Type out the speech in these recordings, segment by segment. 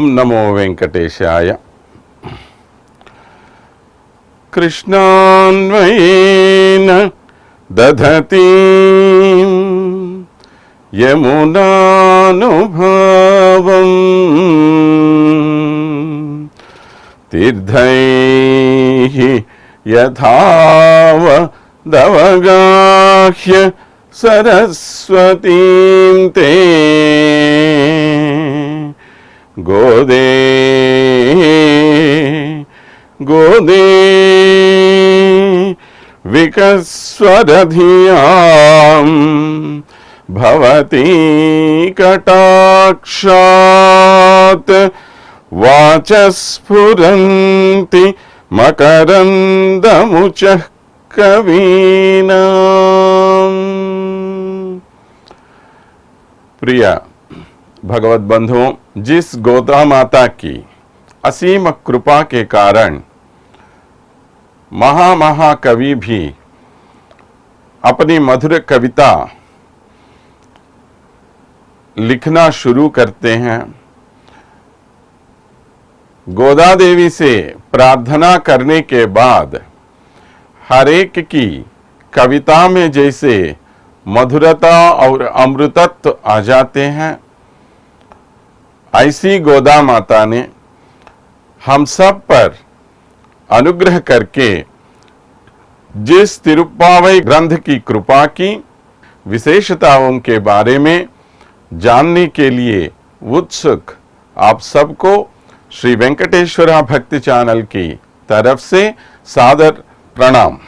ओम नमो वेंकटेशाय। कृष्णान्वयेन दधती यमुनानुभवम् तीर्थैः यथावदवगाह्य सरस्वतीं ते गोदे गोदे विकस्वरधियां भवती कटाक्षात् वाचस्फुरन्ति मकरन्दमुचः कवीनाम्। प्रिय भगवत बंधुओं, जिस गोदा माता की असीम कृपा के कारण महाकवि भी अपनी मधुर कविता लिखना शुरू करते हैं, गोदा देवी से प्रार्थना करने के बाद हर एक की कविता में जैसे मधुरता और अमृतत्व आ जाते हैं, ऐसी गोदा माता ने हम सब पर अनुग्रह करके जिस तिरुप्पावई ग्रंथ की कृपा की विशेषताओं के बारे में जानने के लिए उत्सुक आप सबको श्री वेंकटेश्वरा भक्ति चैनल की तरफ से सादर प्रणाम।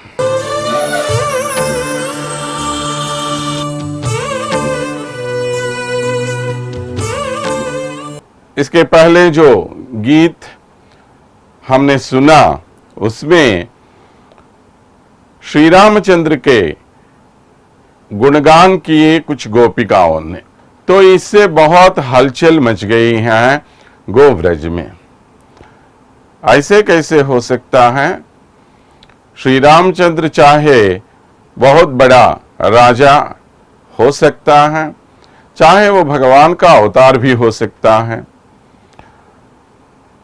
इसके पहले जो गीत हमने सुना उसमें श्री रामचंद्र के गुणगान किए कुछ गोपिकाओं ने, तो इससे बहुत हलचल मच गई है गोव्रज में। ऐसे कैसे हो सकता है? श्री रामचंद्र चाहे बहुत बड़ा राजा हो सकता है, चाहे वो भगवान का अवतार भी हो सकता है,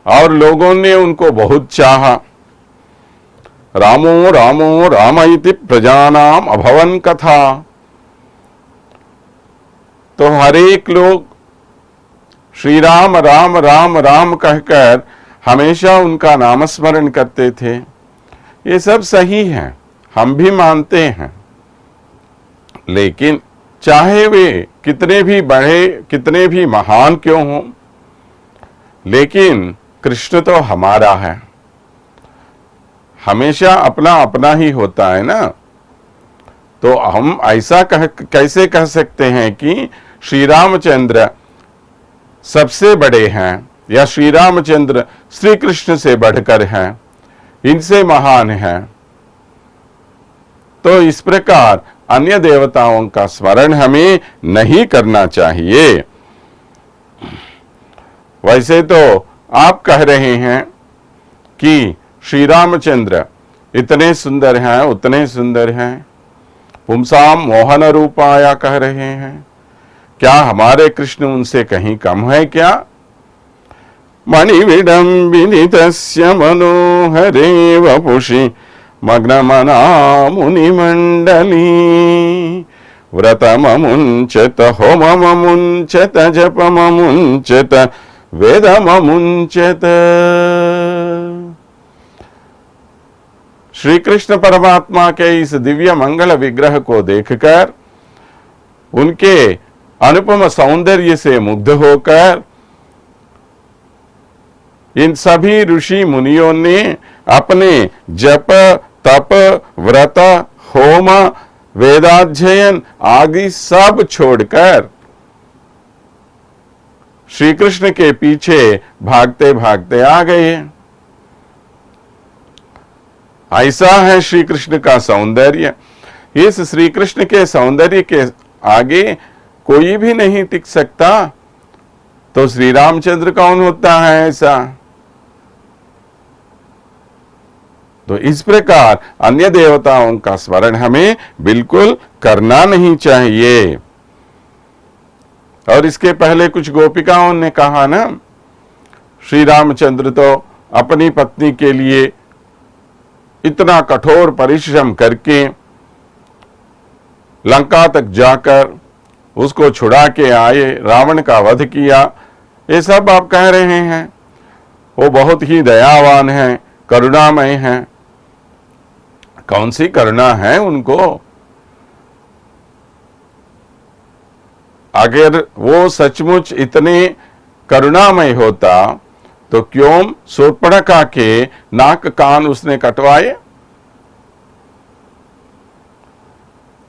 और लोगों ने उनको बहुत चाहा। रामो रामो राम इति प्रजानाम अभवन कथा। तो हर एक लोग श्री राम राम राम राम कहकर हमेशा उनका नामस्मरण करते थे। ये सब सही है, हम भी मानते हैं, लेकिन चाहे वे कितने भी बड़े कितने भी महान क्यों हों, लेकिन कृष्ण तो हमारा है। हमेशा अपना अपना ही होता है ना। तो हम ऐसा कैसे कह सकते हैं कि श्री रामचंद्र सबसे बड़े हैं या श्री रामचंद्र श्री कृष्ण से बढ़कर हैं, इनसे महान हैं। तो इस प्रकार अन्य देवताओं का स्मरण हमें नहीं करना चाहिए। वैसे तो आप कह रहे हैं कि श्री रामचंद्र इतने सुंदर हैं, उतने सुंदर हैं, पुंसाम मोहन रूपाया कह रहे हैं। क्या हमारे कृष्ण उनसे कहीं कम है क्या? मणिविडम्बिनितस्य मनोहरे वपुषि मग्नमना मुनिमण्डली व्रतममुञ्चत होमममुञ्चत जपममुञ्चत वेदममुञ्चत। श्री कृष्ण परमात्मा के इस दिव्य मंगल विग्रह को देखकर, उनके अनुपम सौंदर्य से मुग्ध होकर इन सभी ऋषि मुनियों ने अपने जप तप व्रत होम वेदाध्ययन आदि सब छोड़कर श्री कृष्ण के पीछे भागते भागते आ गए। ऐसा है श्री कृष्ण का सौंदर्य। इस श्री कृष्ण के सौंदर्य के आगे कोई भी नहीं टिक सकता, तो श्री रामचंद्र कौन होता है ऐसा? तो इस प्रकार अन्य देवताओं का स्मरण हमें बिल्कुल करना नहीं चाहिए। और इसके पहले कुछ गोपिकाओं ने कहा ना श्री रामचंद्र तो अपनी पत्नी के लिए इतना कठोर परिश्रम करके लंका तक जाकर उसको छुड़ा के आए, रावण का वध किया, ये सब आप कह रहे हैं। वो बहुत ही दयावान हैं, करुणामय हैं। कौन सी करुणा है उनको? अगर वो सचमुच इतने करुणामय होता तो क्यों शूर्पणखा के नाक कान उसने कटवाए?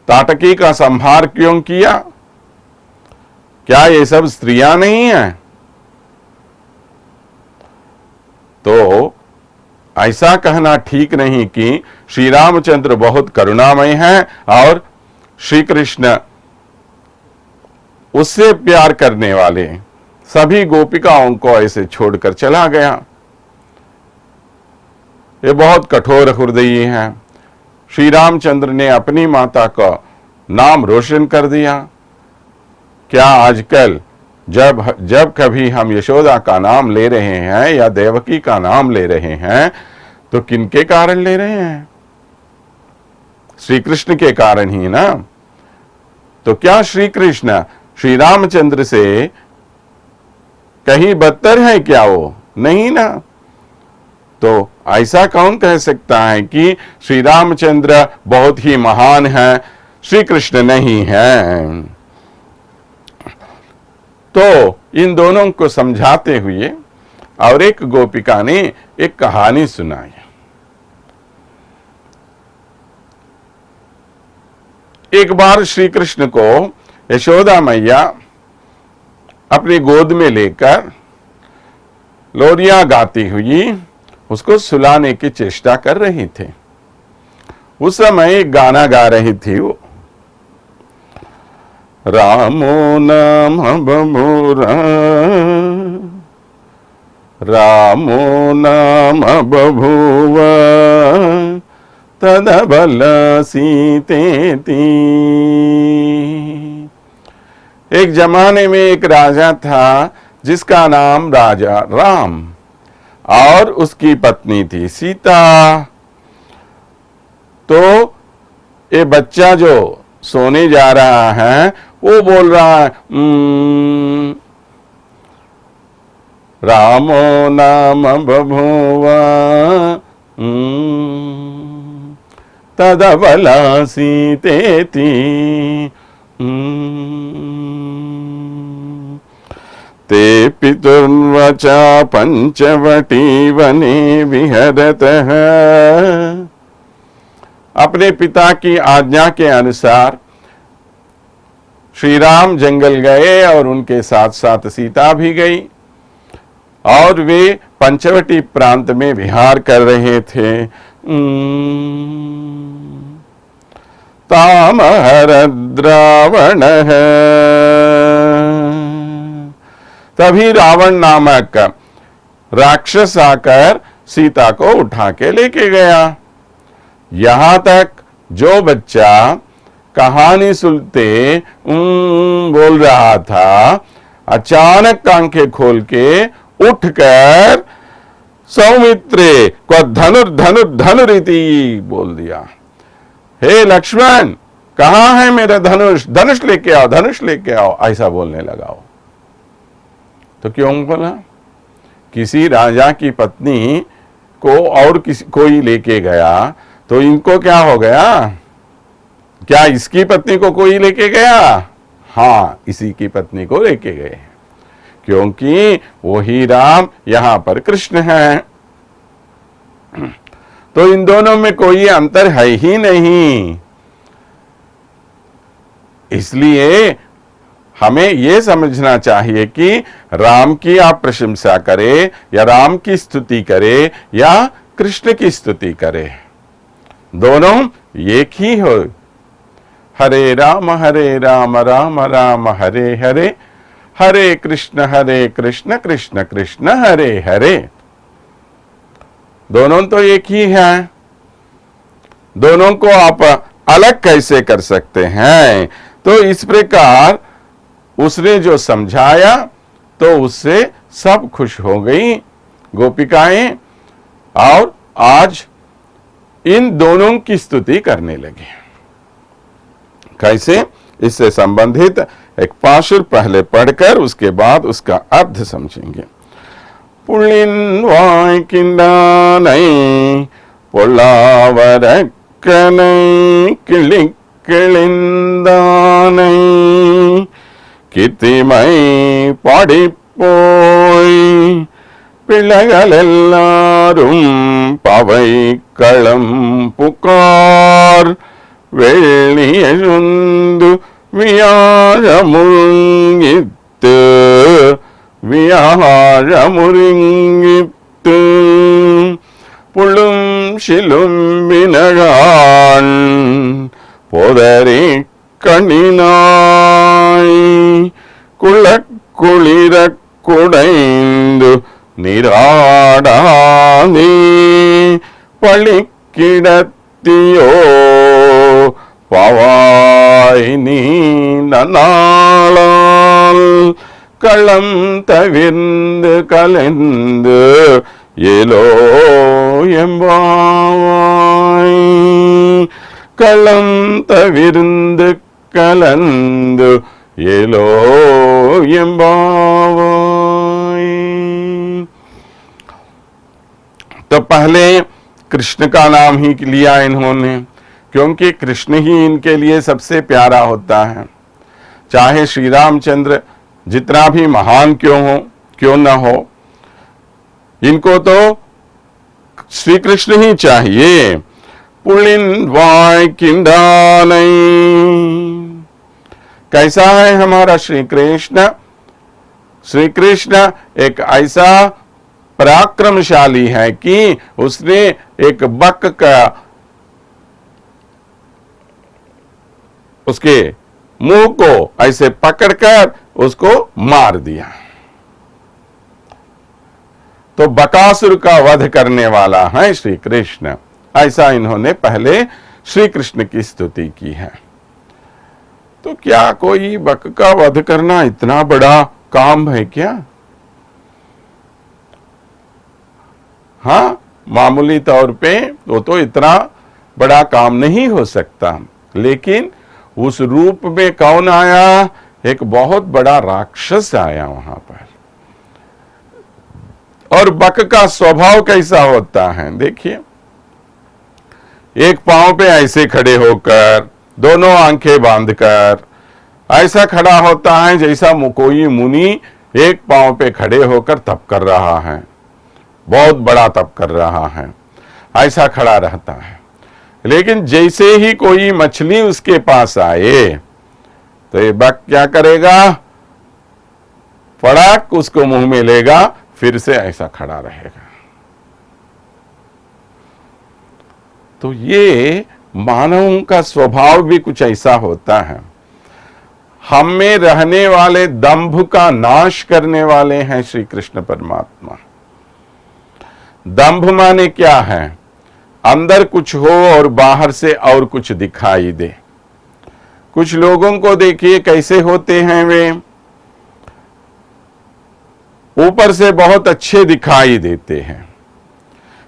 ताटकी का संहार क्यों किया? क्या ये सब स्त्रियां नहीं हैं? तो ऐसा कहना ठीक नहीं कि श्री रामचंद्र बहुत करुणामय हैं और श्री कृष्ण उससे प्यार करने वाले सभी गोपिकाओं को ऐसे छोड़कर चला गया। ये बहुत कठोर हृदयी हैं। श्री रामचंद्र ने अपनी माता का नाम रोशन कर दिया। क्या आजकल जब कभी हम यशोदा का नाम ले रहे हैं या देवकी का नाम ले रहे हैं तो किनके कारण ले रहे हैं? श्री कृष्ण के कारण ही ना। तो क्या श्री कृष्ण श्री रामचंद्र से कहीं बदतर है क्या? वो नहीं ना। तो ऐसा कौन कह सकता है कि श्री रामचंद्र बहुत ही महान है, श्री कृष्ण नहीं है? तो इन दोनों को समझाते हुए और एक गोपिका ने एक कहानी सुनाई। एक बार श्री कृष्ण को यशोदा मैया अपनी गोद में लेकर लोरियां गाती हुई उसको सुलाने की चेष्टा कर रही थे। उस समय एक गाना गा रही थी वो, रामो नाम बभूरा, रामो नाम बभूव तदबल सीतेति। एक जमाने में एक राजा था जिसका नाम राजा राम और उसकी पत्नी थी सीता। तो ये बच्चा जो सोने जा रहा है वो बोल रहा है रामो नाम बभूव तदबला सीतेति। ते पितुर्वचा पंचवटी वने विहरतः। अपने पिता की आज्ञा के अनुसार श्री राम जंगल गए और उनके साथ साथ सीता भी गई और वे पंचवटी प्रांत में विहार कर रहे थे। ताम हरद रावण है। तभी रावण नामक राक्षस आकर सीता को उठा के लेके गया। यहां तक जो बच्चा कहानी सुनते बोल रहा था, अचानक आंखें खोल के उठकर सौमित्रे को धनुर्धनुर्धनुरिति बोल दिया। हे लक्ष्मण, कहां है मेरा धनुष? धनुष लेके आओ, धनुष लेके आओ, ऐसा बोलने लगा। तो क्यों बोला? किसी राजा की पत्नी को और कोई लेके गया तो इनको क्या हो गया? क्या इसकी पत्नी को कोई लेके गया? हाँ, इसी की पत्नी को लेके गए, क्योंकि वही राम यहां पर कृष्ण है। तो इन दोनों में कोई अंतर है ही नहीं। इसलिए हमें यह समझना चाहिए कि राम की आप प्रशंसा करें या राम की स्तुति करें या कृष्ण की स्तुति करें, दोनों एक ही हो। हरे राम राम राम हरे हरे, हरे कृष्ण कृष्ण कृष्ण हरे हरे। दोनों तो एक ही हैं। दोनों को आप अलग कैसे कर सकते हैं? तो इस प्रकार उसने जो समझाया तो उससे सब खुश हो गई गोपिकाएं और आज इन दोनों की स्तुति करने लगे। कैसे, इससे संबंधित एक पाशुर पहले पढ़कर उसके बाद उसका अर्थ समझेंगे। पुलिन वाय किंडानै பொல்லாவரக்கனை கிளிக் கிளிந்தானை கித்திமை பாடிப்போய் பிள்ளைகள் எல்லாரும் பவை களம் புகார் வெள்ளி எழுந்து வியாழமுருங்கித்து வியாழமுருங்கித்து புள்ளும் சிலும் வினழான் போதரி கண்ணினாய் குளிர குடைந்து நீராடாதே பழிக்கிடத்தியோ பவாய் நீ நாளால் களம் தவிர்ந்து கலந்து ஏலோ எம்பாவாய் களம் தவிர்ந்து கலந்து ஏலோ எம்பாவாய்। तो पहले कृष्ण का नाम ही लिया इन्होंने, क्योंकि कृष्ण ही इनके लिए सबसे प्यारा होता है। चाहे श्री रामचंद्र जितना भी महान क्यों न हो, इनको तो श्री कृष्ण ही चाहिए। पुलिन वाय किंडानै, कैसा है हमारा श्री कृष्ण? श्री कृष्ण एक ऐसा पराक्रमशाली है कि उसने एक बक का उसके मुंह को ऐसे पकड़कर उसको मार दिया। तो बकासुर का वध करने वाला है श्री कृष्ण। ऐसा इन्होंने पहले श्री कृष्ण की स्तुति की है। तो क्या कोई बक का वध करना इतना बड़ा काम है क्या? हाँ, मामूली तौर पे वो तो इतना बड़ा काम नहीं हो सकता, लेकिन उस रूप में कौन आया? एक बहुत बड़ा राक्षस आया वहां पर। और बक का स्वभाव कैसा होता है देखिए, एक पांव पे ऐसे खड़े होकर दोनों आंखें बांधकर ऐसा खड़ा होता है जैसा कोई मुनि एक पांव पे खड़े होकर तप कर रहा है, बहुत बड़ा तप कर रहा है, ऐसा खड़ा रहता है। लेकिन जैसे ही कोई मछली उसके पास आए तो ये बक क्या करेगा? फड़ाक उसको मुंह में लेगा, फिर से ऐसा खड़ा रहेगा। तो ये मानवों का स्वभाव भी कुछ ऐसा होता है। हम में रहने वाले दंभ का नाश करने वाले हैं श्री कृष्ण परमात्मा। दंभ माने क्या है? अंदर कुछ हो और बाहर से और कुछ दिखाई दे। कुछ लोगों को देखिए कैसे होते हैं, वे ऊपर से बहुत अच्छे दिखाई देते हैं,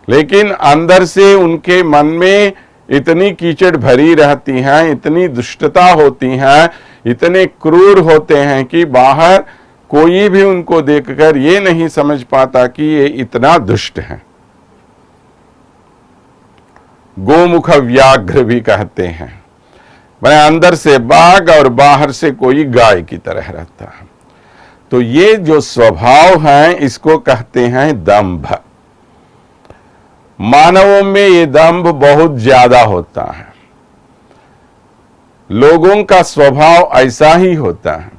लेकिन अंदर से उनके मन में इतनी कीचड़ भरी रहती है, इतनी दुष्टता होती है, इतने क्रूर होते हैं कि बाहर कोई भी उनको देखकर ये नहीं समझ पाता कि ये इतना दुष्ट है। गोमुख व्याघ्र भी कहते हैं, मैंने अंदर से बाघ और बाहर से कोई गाय की तरह रहता है। तो ये जो स्वभाव है इसको कहते हैं दंभ। मानवों में ये दंभ बहुत ज्यादा होता है। लोगों का स्वभाव ऐसा ही होता है,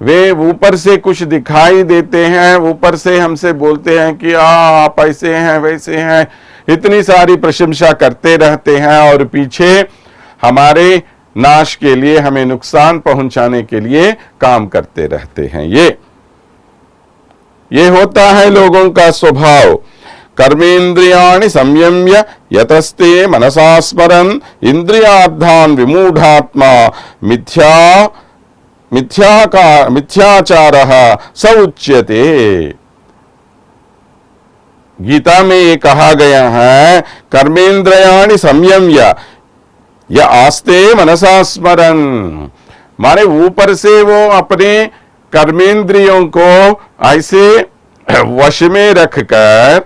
वे ऊपर से कुछ दिखाई देते हैं, ऊपर से हमसे बोलते हैं कि आप ऐसे हैं वैसे हैं, इतनी सारी प्रशंसा करते रहते हैं और पीछे हमारे नाश के लिए, हमें नुकसान पहुंचाने के लिए काम करते रहते हैं। ये होता है लोगों का स्वभाव। कर्मेन्द्रियाणि संयम्य यतस्ते मनसा स्मरन् इंद्रियार्थान् विमूढ़ात्मा मिथ्या मिथ्याचारः स उच्यते। गीता में ये कहा गया है, कर्मेंद्रियाणि संयम्य य आस्ते मनसा स्मरन्। माने ऊपर से वो अपने कर्मेंद्रियों को ऐसे वश में रखकर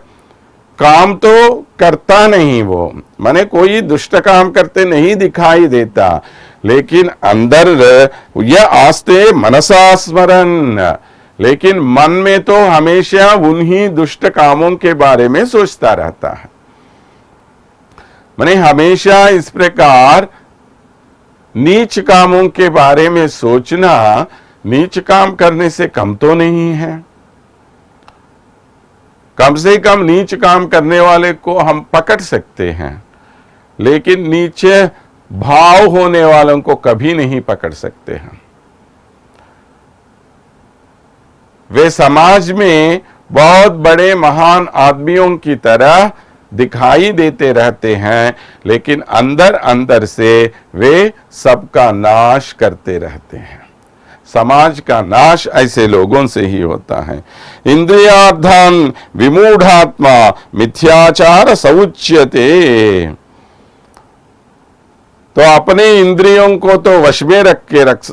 काम तो करता नहीं, वो माने कोई दुष्ट काम करते नहीं दिखाई देता, लेकिन अंदर यह आस्ते मनसा स्मरन्, लेकिन मन में तो हमेशा उन्हीं दुष्ट कामों के बारे में सोचता रहता है। माने हमेशा इस प्रकार नीच कामों के बारे में सोचना नीच काम करने से कम तो नहीं है। कम से कम नीच काम करने वाले को हम पकड़ सकते हैं, लेकिन नीचे भाव होने वालों को कभी नहीं पकड़ सकते हैं। वे समाज में बहुत बड़े महान आदमियों की तरह दिखाई देते रहते हैं, लेकिन अंदर अंदर से वे सबका नाश करते रहते हैं। समाज का नाश ऐसे लोगों से ही होता है। इंद्रियार्थान विमूढ़ात्मा मिथ्याचार सउच्यते। तो अपने इंद्रियों को तो वश में रख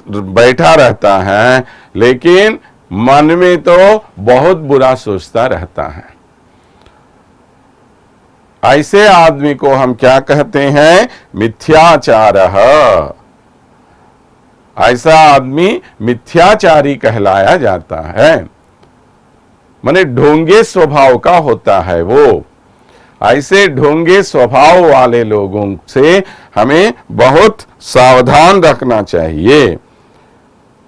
बैठा रहता है, लेकिन मन में तो बहुत बुरा सोचता रहता है। ऐसे आदमी को हम क्या कहते हैं? मिथ्याचारः। ऐसा आदमी मिथ्याचारी कहलाया जाता है। माने ढोंगे स्वभाव का होता है वो। ऐसे ढोंगे स्वभाव वाले लोगों से हमें बहुत सावधान रखना चाहिए।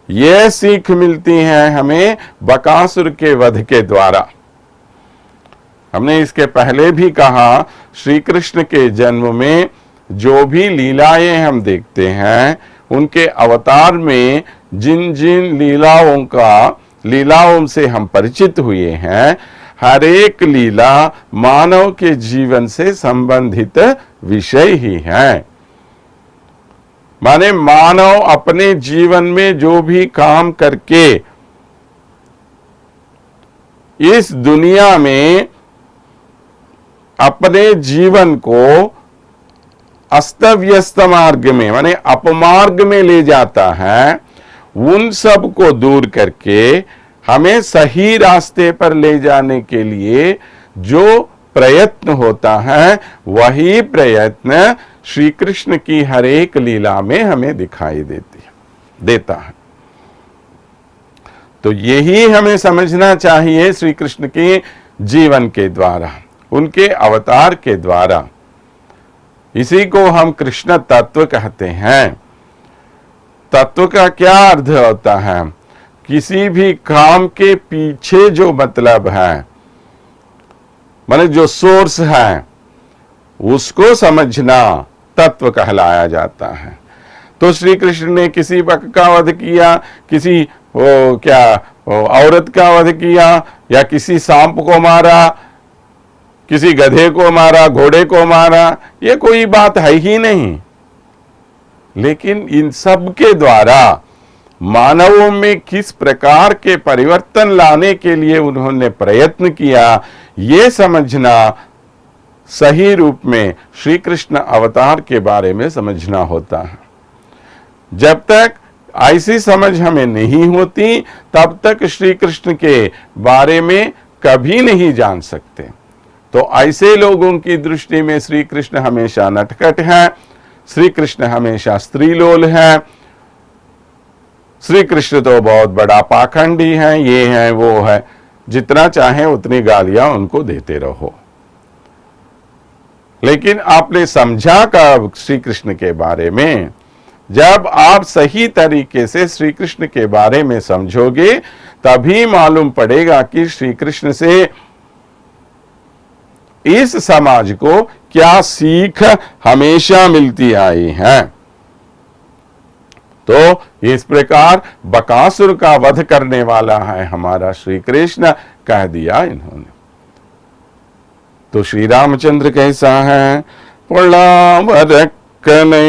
यह सीख मिलती है हमें बकासुर के वध के द्वारा। हमने इसके पहले भी कहा, श्री कृष्ण के जन्म में जो भी लीलाएं हम देखते हैं, उनके अवतार में जिन जिन लीलाओं से हम परिचित हुए हैं, हर एक लीला मानव के जीवन से संबंधित विषय ही है। माने मानव अपने जीवन में जो भी काम करके इस दुनिया में अपने जीवन को अस्त व्यस्त मार्ग में माने अपमार्ग में ले जाता है, उन सब को दूर करके हमें सही रास्ते पर ले जाने के लिए जो प्रयत्न होता है, वही प्रयत्न श्री कृष्ण की हर एक लीला में हमें दिखाई देता है। तो यही हमें समझना चाहिए श्री कृष्ण के जीवन के द्वारा, उनके अवतार के द्वारा। इसी को हम कृष्ण तत्व कहते हैं। तत्व का क्या अर्थ होता है? किसी भी काम के पीछे जो मतलब है, माने जो सोर्स है, उसको समझना तत्व कहलाया जाता है। तो श्री कृष्ण ने किसी बक का वध किया, किसी औरत का वध किया, या किसी सांप को मारा, किसी गधे को मारा, घोड़े को मारा, ये कोई बात है ही नहीं। लेकिन इन सब के द्वारा मानवों में किस प्रकार के परिवर्तन लाने के लिए उन्होंने प्रयत्न किया, ये समझना सही रूप में श्री कृष्ण अवतार के बारे में समझना होता है। जब तक ऐसी समझ हमें नहीं होती, तब तक श्री कृष्ण के बारे में कभी नहीं जान सकते। तो ऐसे लोगों की दृष्टि में श्री कृष्ण हमेशा नटखट है, श्री कृष्ण हमेशा स्त्रीलोल है, श्री कृष्ण तो बहुत बड़ा पाखंडी है, ये है वो है। जितना चाहे उतनी गालियां उनको देते रहो। लेकिन आपने समझा कब श्री कृष्ण के बारे में? जब आप सही तरीके से श्री कृष्ण के बारे में समझोगे, तभी मालूम पड़ेगा कि श्री कृष्ण से इस समाज को क्या सीख हमेशा मिलती आई है। तो इस प्रकार बकासुर का वध करने वाला है हमारा श्री कृष्ण, कह दिया इन्होंने। तो श्री रामचंद्र कैसा है? பொள்ளாவரக்கனை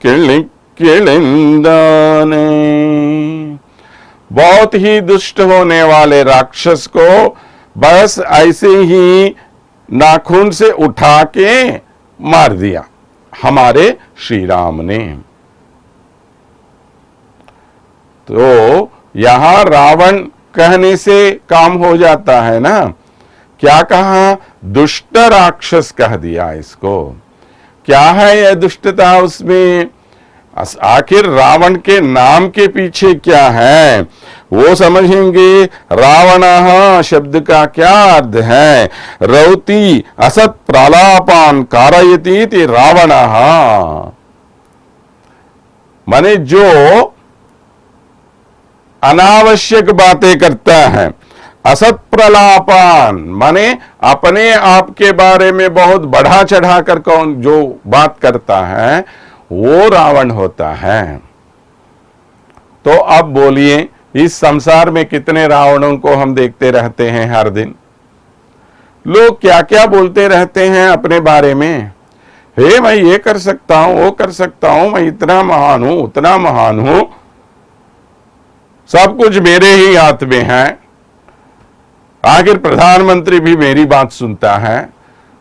கிளிக்கிழிந்தானே बहुत ही दुष्ट होने वाले राक्षस को बस ऐसे ही नाखून से उठा के मार दिया हमारे श्री राम ने। तो यहां रावण कहने से काम हो जाता है ना, क्या कहा? दुष्ट राक्षस कह दिया इसको। क्या है यह दुष्टता उसमें? आखिर रावण के नाम के पीछे क्या है वो समझेंगे। रावणः शब्द का क्या अर्थ है? रौती असत प्रलापान कारयति रावणः, माने जो अनावश्यक बातें करता है। असत प्रलापान माने अपने आप के बारे में बहुत बढ़ा चढ़ा कर कौन जो बात करता है वो रावण होता है। तो अब बोलिए, इस संसार में कितने रावणों को हम देखते रहते हैं हर दिन। लोग क्या क्या बोलते रहते हैं अपने बारे में। हे मैं ये कर सकता हूं, वो कर सकता हूं, मैं इतना महान हूं, उतना महान हूं, सब कुछ मेरे ही हाथ में है। आखिर प्रधानमंत्री भी मेरी बात सुनता है,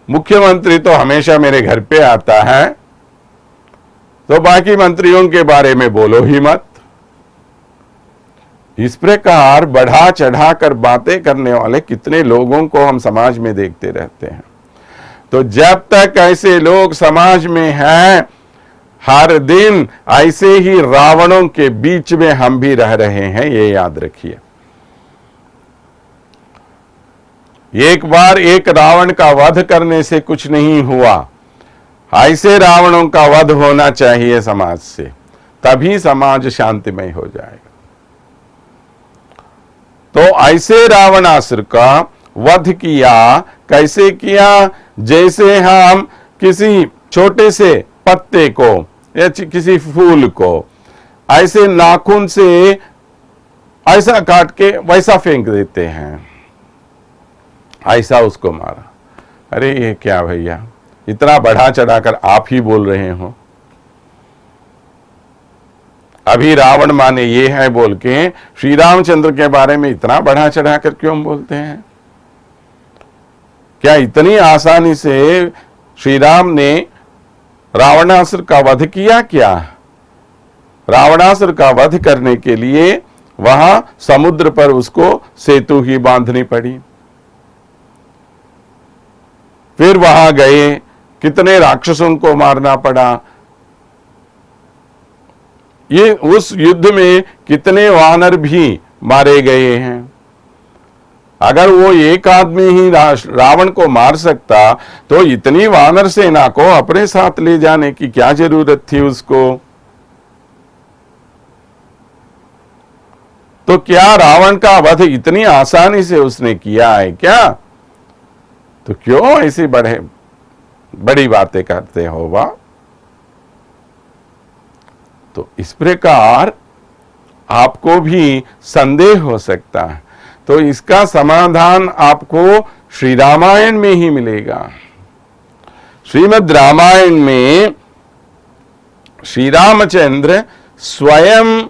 मुख्यमंत्री तो हमेशा मेरे घर पे आता है, तो बाकी मंत्रियों के बारे में बोलो ही मत। इस प्रकार बढ़ा चढ़ा कर बातें करने वाले कितने लोगों को हम समाज में देखते रहते हैं। तो जब तक ऐसे लोग समाज में हैं, हर दिन ऐसे ही रावणों के बीच में हम भी रह रहे हैं, ये याद रखिए। एक बार एक रावण का वध करने से कुछ नहीं हुआ, ऐसे रावणों का वध होना चाहिए समाज से, तभी समाज शांतिमय हो जाएगा। तो ऐसे रावणासुर का वध किया। कैसे किया? जैसे हम किसी छोटे से पत्ते को या किसी फूल को ऐसे नाखून से ऐसा काट के वैसा फेंक देते हैं, ऐसा उसको मारा। अरे ये क्या भैया, इतना बढ़ा चढ़ाकर आप ही बोल रहे हो। अभी रावण माने ये है बोल के श्री रामचंद्र के बारे में इतना बढ़ा चढ़ाकर क्यों बोलते हैं? क्या इतनी आसानी से श्री राम ने रावणासुर का वध किया? क्या रावणासुर का वध करने के लिए वहां समुद्र पर उसको सेतु ही बांधनी पड़ी। फिर वहां गए, कितने राक्षसों को मारना पड़ा। ये उस युद्ध में कितने वानर भी मारे गए हैं। अगर वो एक आदमी ही रावण को मार सकता तो इतनी वानर सेना को अपने साथ ले जाने की क्या जरूरत थी उसको? तो क्या रावण का वध इतनी आसानी से उसने किया है क्या? तो क्यों ऐसी बड़ी बातें करते हो वाह? तो इस प्रकार आपको भी संदेह हो सकता है, तो इसका समाधान आपको श्री रामायण में ही मिलेगा। श्रीमद् रामायण में श्री रामचंद्र स्वयं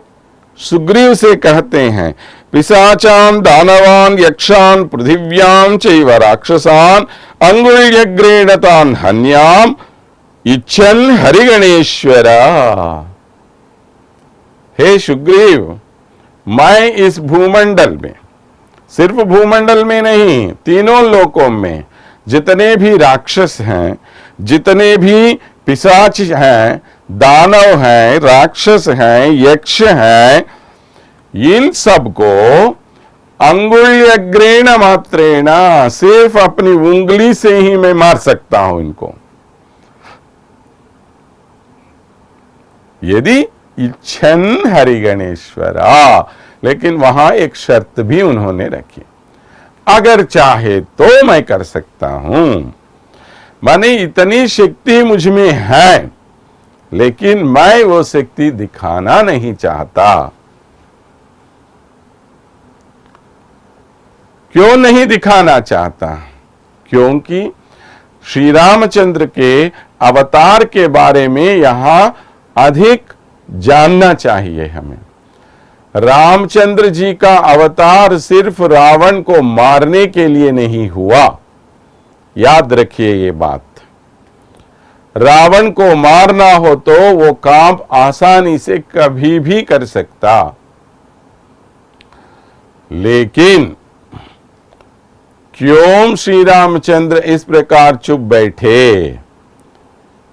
सुग्रीव से कहते हैं, पिशाचान दानवान यक्षान पृथिव्याम चैव राक्षसान अंगुल्यग्रेण तान हन्याम इच्छन हरिगणेश्वरा। हे सुग्रीव, मैं इस भूमंडल में, सिर्फ भूमंडल में नहीं, तीनों लोकों में जितने भी राक्षस हैं, जितने भी पिशाच हैं, दानव हैं, राक्षस हैं, यक्ष हैं, इन सबको अंगुल्यग्रेण मात्रेण, सिर्फ अपनी उंगली से ही मैं मार सकता हूं इनको, यदि इच्छन हरिगणेश्वरा। लेकिन वहां एक शर्त भी उन्होंने रखी, अगर चाहे तो मैं कर सकता हूं, माने इतनी शक्ति मुझ में है, लेकिन मैं वो शक्ति दिखाना नहीं चाहता। क्यों नहीं दिखाना चाहता? क्योंकि श्री रामचंद्र के अवतार के बारे में यहां अधिक जानना चाहिए हमें। रामचंद्र जी का अवतार सिर्फ रावण को मारने के लिए नहीं हुआ। याद रखिए ये बात। रावण को मारना हो तो वो काम आसानी से कभी भी कर सकता, लेकिन क्यों श्री रामचंद्र इस प्रकार चुप बैठे?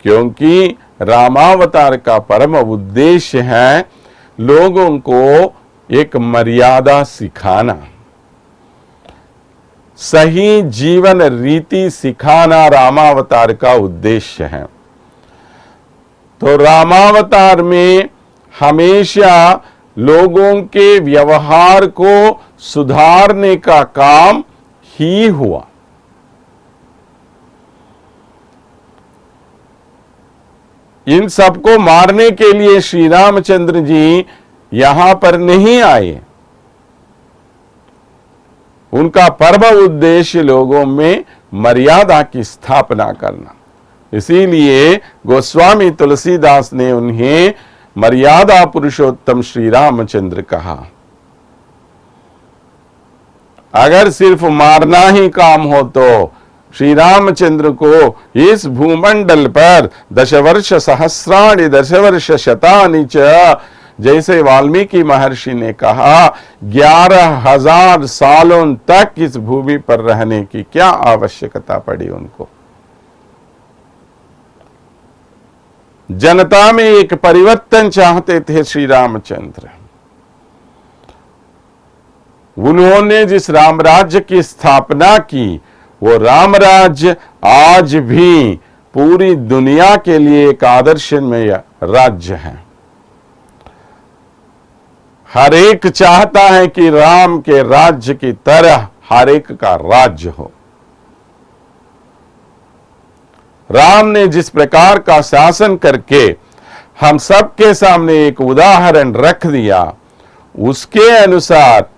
क्योंकि रामावतार का परम उद्देश्य है लोगों को एक मर्यादा सिखाना, सही जीवन रीति सिखाना रामावतार का उद्देश्य है। तो रामावतार में हमेशा लोगों के व्यवहार को सुधारने का काम ही हुआ। इन सबको मारने के लिए श्री रामचंद्र जी यहां पर नहीं आए। उनका परम उद्देश्य लोगों में मर्यादा की स्थापना करना। इसीलिए गोस्वामी तुलसीदास ने उन्हें मर्यादा पुरुषोत्तम श्री रामचंद्र कहा। अगर सिर्फ मारना ही काम हो तो श्री रामचंद्र को इस भूमंडल पर दशवर्ष सहस्राणि दशवर्ष शतानि च, जैसे वाल्मीकि महर्षि ने कहा, 11,000 सालों तक इस भूमि पर रहने की क्या आवश्यकता पड़ी उनको। जनता में एक परिवर्तन चाहते थे श्री रामचंद्र। उन्होंने जिस रामराज्य की स्थापना की, वो रामराज्य आज भी पूरी दुनिया के लिए एक आदर्शमय राज्य है। हर एक चाहता है कि राम के राज्य की तरह हर एक का राज्य हो। राम ने जिस प्रकार का शासन करके हम सबके सामने एक उदाहरण रख दिया, उसके अनुसार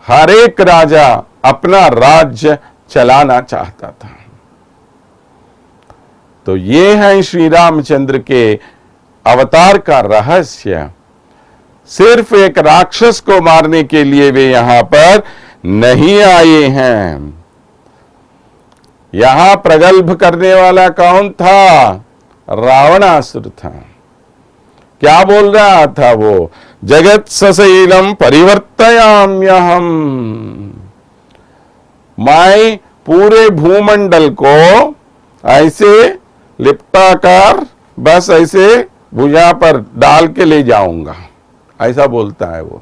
हर एक राजा अपना राज्य चलाना चाहता था। तो ये है श्री रामचंद्र के अवतार का रहस्य। सिर्फ एक राक्षस को मारने के लिए वे यहां पर नहीं आए हैं। यहां प्रगल्भ करने वाला कौन था? रावणासुर था। क्या बोल रहा था वो? जगत सशैलम परिवर्तयाम्यहम, मैं पूरे भूमंडल को ऐसे लिपटाकर बस ऐसे भुजा पर डाल के ले जाऊंगा, ऐसा बोलता है वो।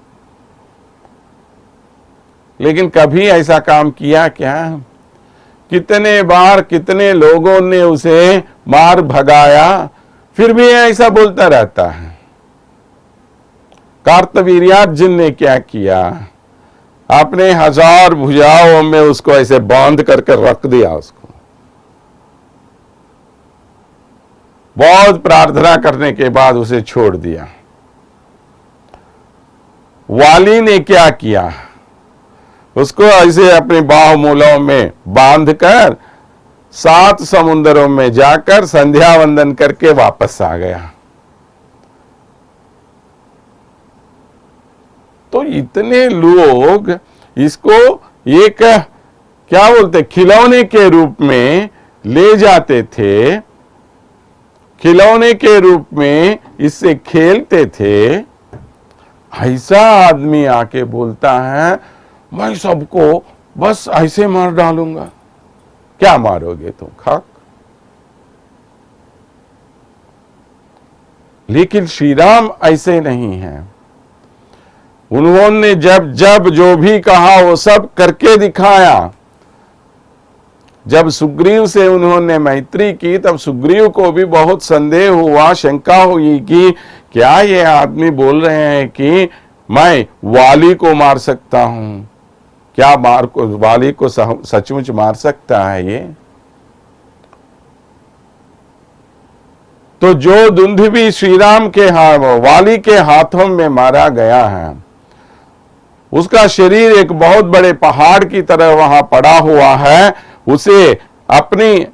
लेकिन कभी ऐसा काम किया क्या? कितने बार कितने लोगों ने उसे मार भगाया, फिर भी ऐसा बोलता रहता है। कार्तवीर्यार्जुन ने क्या किया? अपने 1000 भुजाओं में उसको ऐसे बांध करके रख दिया। उसको बहुत प्रार्थना करने के बाद उसे छोड़ दिया। वाली ने क्या किया? उसको ऐसे अपने बाहुमूलों में बांधकर 7 समुद्रों में जाकर संध्या वंदन करके वापस आ गया। तो इतने लोग इसको एक क्या बोलते खिलौने के रूप में ले जाते थे, खिलौने के रूप में इससे खेलते थे। ऐसा आदमी आके बोलता है मैं सबको बस ऐसे मार डालूंगा। क्या मारोगे तुम? खाक। लेकिन श्री राम ऐसे नहीं हैं। उन्होंने जब जब जो भी कहा वो सब करके दिखाया। जब सुग्रीव से उन्होंने मैत्री की तब सुग्रीव को भी बहुत संदेह हुआ, शंका हुई कि क्या ये आदमी बोल रहे हैं कि मैं वाली को मार सकता हूं? क्या वाली को सचमुच मार सकता है ये? तो जो दुंदुभी श्री राम के वाली के हाथों में मारा गया है, उसका शरीर एक बहुत बड़े पहाड़ की तरह वहां पड़ा हुआ है। उसे अपनी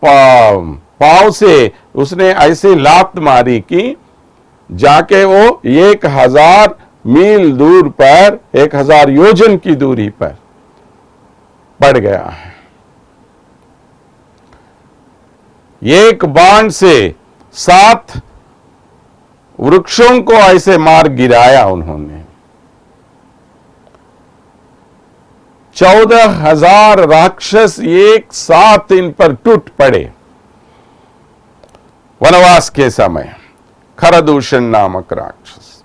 पांव से उसने ऐसे लात मारी कि जाके वो 1000 मील दूर पर, 1000 योजन की दूरी पर पड़ गया है। एक बाण से 7 वृक्षों को ऐसे मार गिराया उन्होंने। 14,000 राक्षस एक साथ इन पर टूट पड़े वनवास के समय, खरदूषण नामक राक्षस।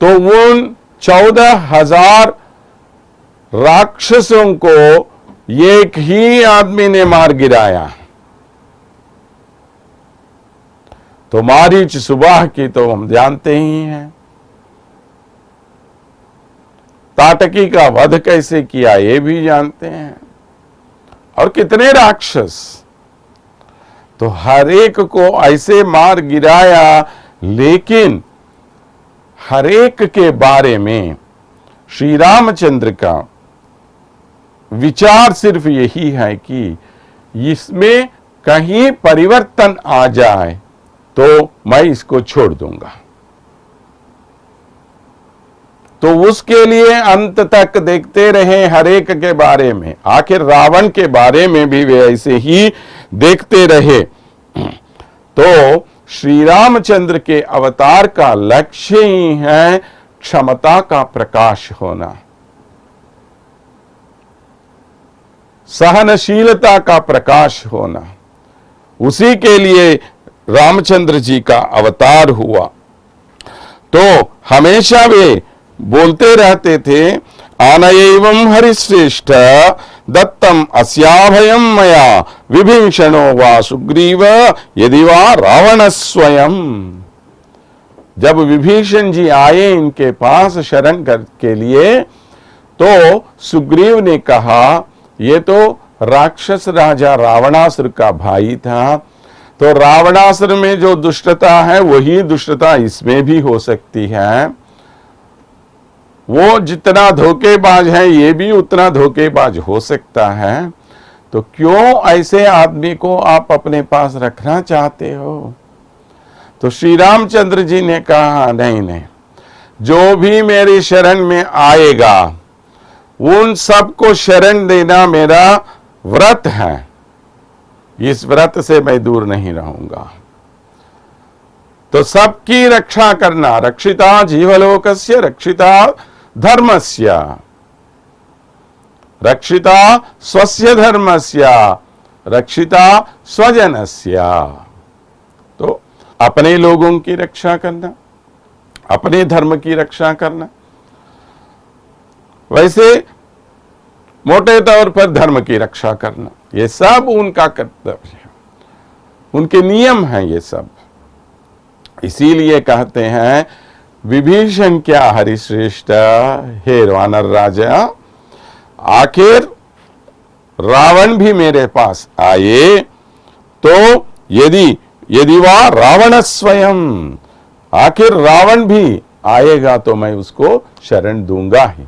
तो उन 14,000 राक्षसों को एक ही आदमी ने मार गिराया। तो मारीच सुबाह की तो हम जानते ही हैं, ताटकी का वध कैसे किया ये भी जानते हैं, और कितने राक्षस। तो हर एक को ऐसे मार गिराया, लेकिन हर एक के बारे में श्री रामचंद्र का विचार सिर्फ यही है कि इसमें कहीं परिवर्तन आ जाए तो मैं इसको छोड़ दूंगा। तो उसके लिए अंत तक देखते रहे हर एक के बारे में। आखिर रावण के बारे में भी वे ऐसे ही देखते रहे। तो श्री रामचंद्र के अवतार का लक्ष्य ही है क्षमता का प्रकाश होना, सहनशीलता का प्रकाश होना। उसी के लिए रामचंद्र जी का अवतार हुआ। तो हमेशा वे बोलते रहते थे, आनयैवं हरिश्रेष्ठ दत्तम अस्याभयम मया विभीषणो वा सुग्रीव यदि वा रावण स्वयं। जब विभीषण जी आए इनके पास शरण के लिए, तो सुग्रीव ने कहा, ये तो राक्षस राजा रावणासुर का भाई था, तो रावणासुर में जो दुष्टता है वही दुष्टता इसमें भी हो सकती है। वो जितना धोखेबाज है ये भी उतना धोखेबाज हो सकता है। तो क्यों ऐसे आदमी को आप अपने पास रखना चाहते हो? तो श्री रामचंद्र जी ने कहा, नहीं नहीं, जो भी मेरी शरण में आएगा उन सबको शरण देना मेरा व्रत है। इस व्रत से मैं दूर नहीं रहूंगा। तो सबकी रक्षा करना, रक्षिता जीवलोकस्य रक्षिता धर्मस्य, रक्षिता स्वस्य धर्मस्य, रक्षिता स्वजनस्य। तो अपने लोगों की रक्षा करना, अपने धर्म की रक्षा करना, वैसे मोटे तौर पर धर्म की रक्षा करना, ये सब उनका कर्तव्य है, उनके नियम हैं ये सब। इसीलिए कहते हैं, विभीषण क्या हरिश्रेष्ठ, हे वानर राजा, आखिर रावण भी मेरे पास आए तो यदि वह रावण स्वयं, आखिर रावण भी आएगा तो मैं उसको शरण दूंगा ही।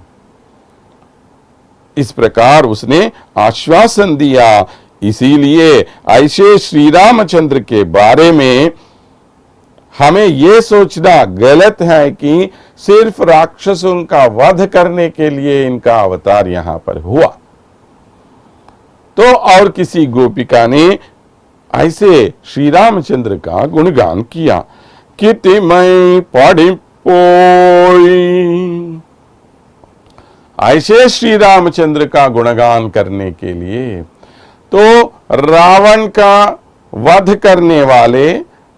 इस प्रकार उसने आश्वासन दिया। इसीलिए ऐसे श्री रामचंद्र के बारे में हमें यह सोचना गलत है कि सिर्फ राक्षसों का वध करने के लिए इनका अवतार यहां पर हुआ। तो और किसी गोपिका ने ऐसे श्री रामचंद्र का गुणगान किया, किति मैं पढ़ी पोई। ऐसे श्री रामचंद्र का गुणगान करने के लिए तो रावण का वध करने वाले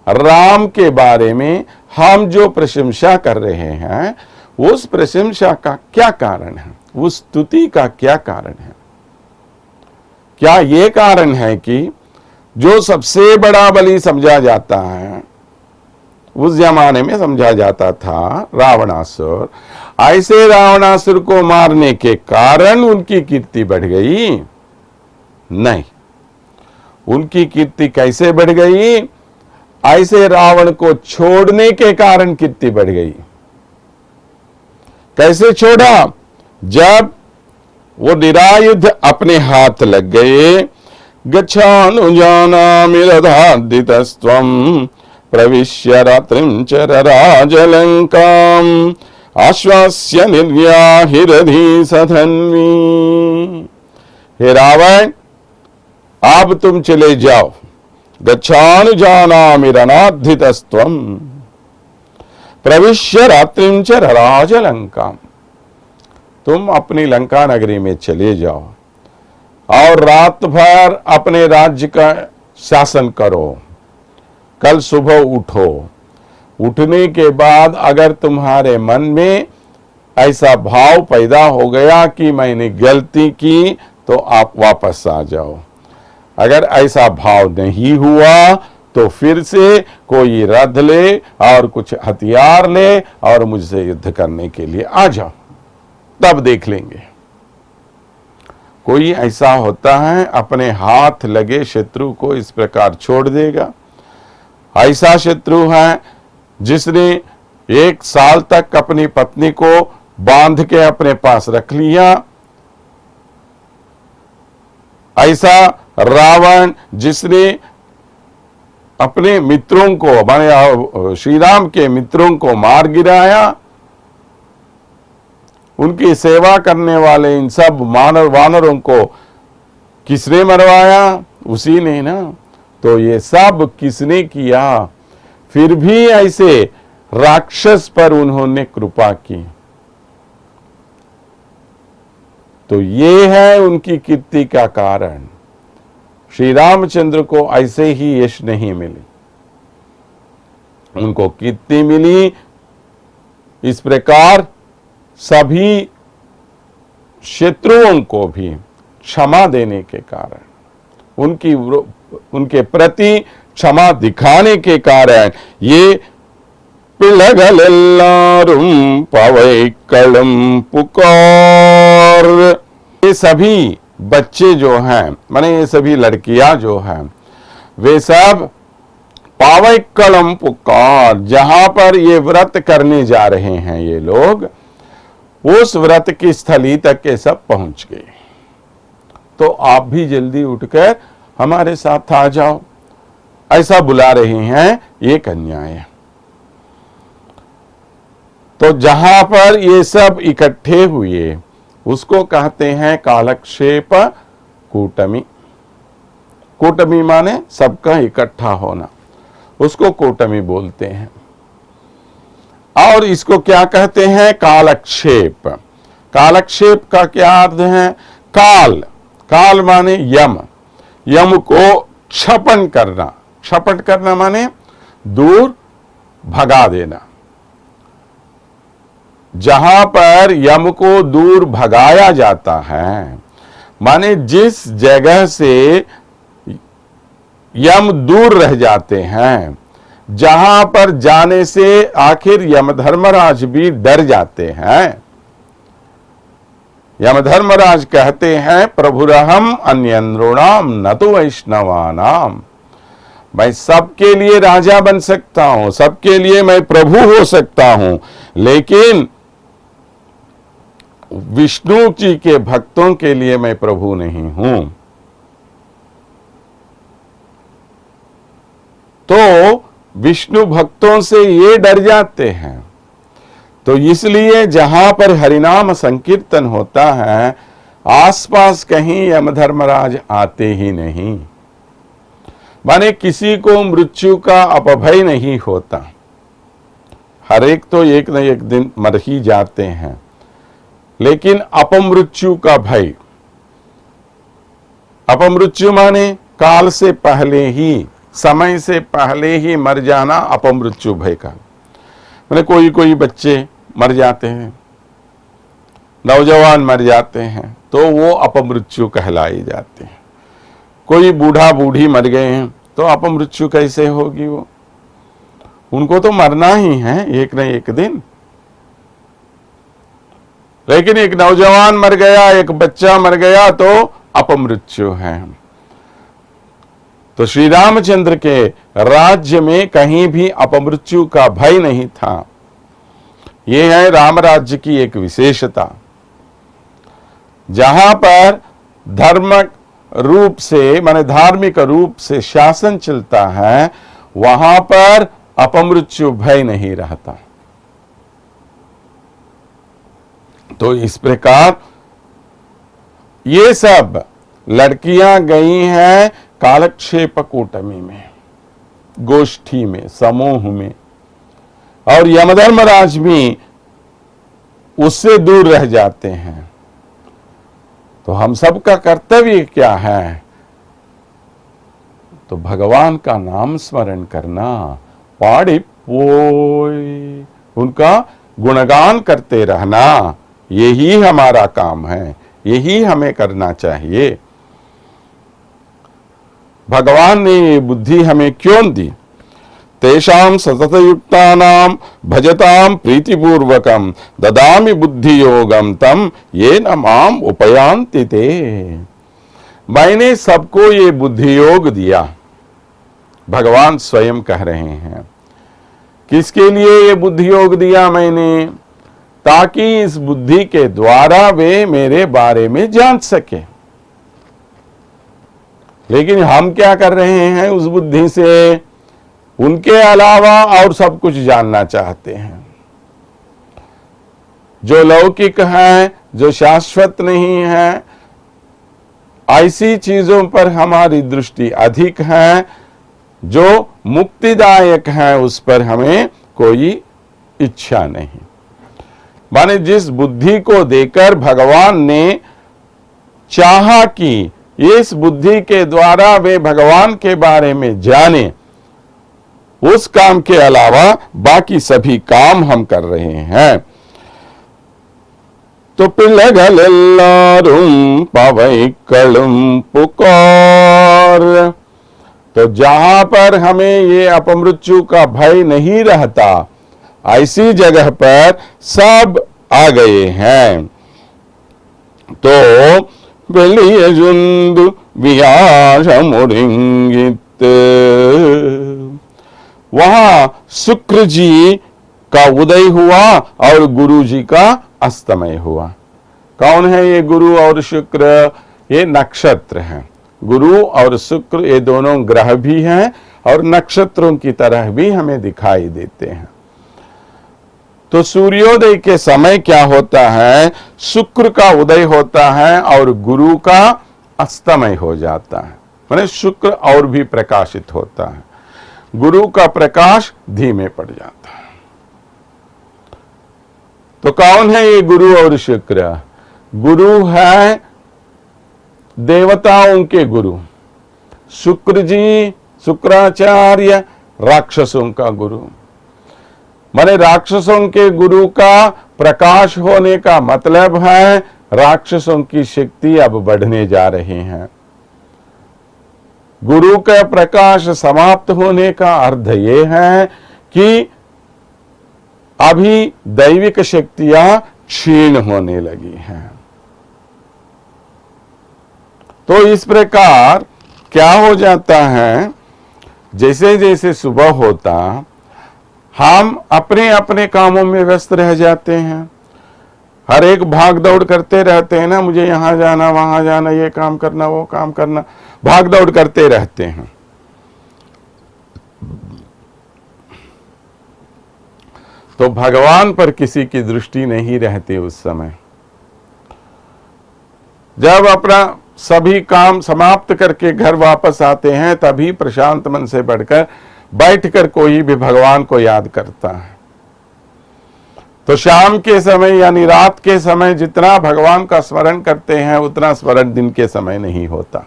राम के बारे में हम जो प्रशंसा कर रहे हैं, उस प्रशंसा का क्या कारण है, उस स्तुति का क्या कारण है? क्या ये कारण है कि जो सबसे बड़ा बलि समझा जाता है, उस जमाने में समझा जाता था रावणासुर, ऐसे रावणासुर को मारने के कारण उनकी कीर्ति बढ़ गई? नहीं। उनकी कीर्ति कैसे बढ़ गई? ऐसे रावण को छोड़ने के कारण कीर्ति बढ़ गई। कैसे छोड़ा? जब वो निरायुध अपने हाथ लग गए, गच्छानुजानामि रथार्दितस्त्वं प्रविश्य रात्रिं च रराजलंकाम् आश्वास्य निर्याहिरधि सधन्वी। हे रावण, अब तुम चले जाओ। गच्छानुजानामि रणाद्धितस्त्वम् प्रविश्य रात्रिं च रराजलंकाम्। तुम अपनी लंका नगरी में चले जाओ और रात भर अपने राज्य का शासन करो। कल सुबह उठो। उठने के बाद अगर तुम्हारे मन में ऐसा भाव पैदा हो गया कि मैंने गलती की, तो आप वापस आ जाओ। अगर ऐसा भाव नहीं हुआ तो फिर से कोई रथ ले और कुछ हथियार ले और मुझसे युद्ध करने के लिए आ जाओ, तब देख लेंगे। कोई ऐसा होता है अपने हाथ लगे शत्रु को इस प्रकार छोड़ देगा। ऐसा शत्रु है जिसने 1 साल तक अपनी पत्नी को बांध के अपने पास रख लिया। ऐसा रावण जिसने अपने मित्रों को, माने श्री राम के मित्रों को मार गिराया। उनकी सेवा करने वाले इन सब वानरों को किसने मरवाया? उसी ने ना। तो ये सब किसने किया? फिर भी ऐसे राक्षस पर उन्होंने कृपा की। तो ये है उनकी कीर्ति का कारण। श्री रामचंद्र को ऐसे ही यश नहीं मिली, उनको कीर्ति मिली इस प्रकार सभी शत्रुओं को भी क्षमा देने के कारण, उनके प्रति क्षमा दिखाने के कारण। ये पिलगलेल्लारुम पवैक्कलम पुकार, ये सभी बच्चे जो हैं, माने ये सभी लड़कियां जो हैं, वे सब पावैक्कलम पुकार, जहां पर ये व्रत करने जा रहे हैं ये लोग, उस व्रत की स्थली तक के सब पहुंच गए। तो आप भी जल्दी उठकर हमारे साथ आ जाओ, ऐसा बुला रही हैं ये कन्याएं। तो जहां पर ये सब इकट्ठे हुए उसको कहते हैं कालक्षेप कूटमी। कूटमी माने सबका इकट्ठा होना, उसको कूटमी बोलते हैं। और इसको क्या कहते हैं? कालक्षेप। कालक्षेप का क्या अर्थ है? काल, काल माने यम, यम को क्षपण करना। क्षपण करना माने दूर भगा देना। जहां पर यम को दूर भगाया जाता है, माने जिस जगह से यम दूर रह जाते हैं, जहां पर जाने से आखिर यमधर्मराज भी डर जाते हैं। यमधर्मराज कहते हैं प्रभुरहम अन्यनृणाम न तो वैष्णवानाम। मैं सबके लिए राजा बन सकता हूं, सबके लिए मैं प्रभु हो सकता हूं, लेकिन विष्णु जी के भक्तों के लिए मैं प्रभु नहीं हूं। तो विष्णु भक्तों से ये डर जाते हैं। तो इसलिए जहां पर हरिनाम संकीर्तन होता है, आसपास कहीं यमधर्मराज आते ही नहीं। माने किसी को मृत्यु का अपभय नहीं होता। हर एक तो एक न एक दिन मर ही जाते हैं, लेकिन अपमृत्यु का भय, अपमृत्यु माने काल से पहले ही, समय से पहले ही मर जाना, अपमृत्यु भय का। माने कोई कोई बच्चे मर जाते हैं, नौजवान मर जाते हैं, तो वो अपमृत्यु कहलाई जाते हैं। कोई बूढ़ा बूढ़ी मर गए हैं तो अपमृत्यु कैसे होगी? वो उनको तो मरना ही है एक न एक दिन। लेकिन एक नौजवान मर गया, एक बच्चा मर गया, तो अपमृत्यु है। तो श्री रामचंद्र के राज्य में कहीं भी अपमृत्यु का भय नहीं था। यह है राम राज्य की एक विशेषता। जहां पर धर्म रूप से, माने धार्मिक रूप से शासन चलता है, वहां पर अपमृत्यु भय नहीं रहता। तो इस प्रकार ये सब लड़कियां गई हैं कालक्षेप कूटमी में, गोष्ठी में, समूह में, और यमधर्मराज भी उससे दूर रह जाते हैं। तो हम सबका कर्तव्य क्या है? तो भगवान का नाम स्मरण करना, पाड़ी पोई, उनका गुणगान करते रहना, यही हमारा काम है, यही हमें करना चाहिए। भगवान ने ये बुद्धि हमें क्यों दी? तेषां सततयुक्तानां भजतां प्रीतिपूर्वकं ददामि बुद्धि योगम तम ये न माम उपयांति ते। मैंने सबको ये बुद्धि योग दिया, भगवान स्वयं कह रहे हैं। किसके लिए ये बुद्धि योग दिया मैंने? ताकि इस बुद्धि के द्वारा वे मेरे बारे में जान सके। लेकिन हम क्या कर रहे हैं? उस बुद्धि से उनके अलावा और सब कुछ जानना चाहते हैं, जो लौकिक है, जो शाश्वत नहीं है, ऐसी चीजों पर हमारी दृष्टि अधिक है। जो मुक्तिदायक है उस पर हमें कोई इच्छा नहीं। माने जिस बुद्धि को देकर भगवान ने चाहा कि इस बुद्धि के द्वारा वे भगवान के बारे में जाने, उस काम के अलावा बाकी सभी काम हम कर रहे हैं। तो पिल्लगलेल्लारुम पवैक्कलुम पुकार। तो जहां पर हमें ये अपमृत्यु का भय नहीं रहता, ऐसी जगह पर सब आ गए हैं। तो वेलियजुंदु व्यासमुरिंगित, वहां शुक्र जी का उदय हुआ और गुरु जी का अस्तमय हुआ। कौन है ये गुरु और शुक्र? ये नक्षत्र हैं। गुरु और शुक्र ये दोनों ग्रह भी हैं और नक्षत्रों की तरह भी हमें दिखाई देते हैं। तो सूर्योदय के समय क्या होता है? शुक्र का उदय होता है और गुरु का अस्तमय हो जाता है। माने शुक्र और भी प्रकाशित होता है, गुरु का प्रकाश धीमे पड़ जाता है। तो कौन है ये गुरु और शुक्र? गुरु है देवताओं के गुरु, शुक्र जी, शुक्राचार्य राक्षसों का गुरु। माने राक्षसों के गुरु का प्रकाश होने का मतलब है राक्षसों की शक्ति अब बढ़ने जा रही है। गुरु का प्रकाश समाप्त होने का अर्थ ये है कि अभी दैविक शक्तियां क्षीण होने लगी हैं। तो इस प्रकार क्या हो जाता है? जैसे जैसे सुबह होता हम अपने अपने कामों में व्यस्त रह जाते हैं। हर एक भाग दौड़ करते रहते हैं ना, मुझे यहां जाना, वहां जाना, ये काम करना, वो काम करना, भाग दौड़ करते रहते हैं। तो भगवान पर किसी की दृष्टि नहीं रहती उस समय। जब अपना सभी काम समाप्त करके घर वापस आते हैं, तभी प्रशांत मन से बढ़कर बैठकर कोई भी भगवान को याद करता है। तो शाम के समय यानी रात के समय जितना भगवान का स्मरण करते हैं, उतना स्मरण दिन के समय नहीं होता।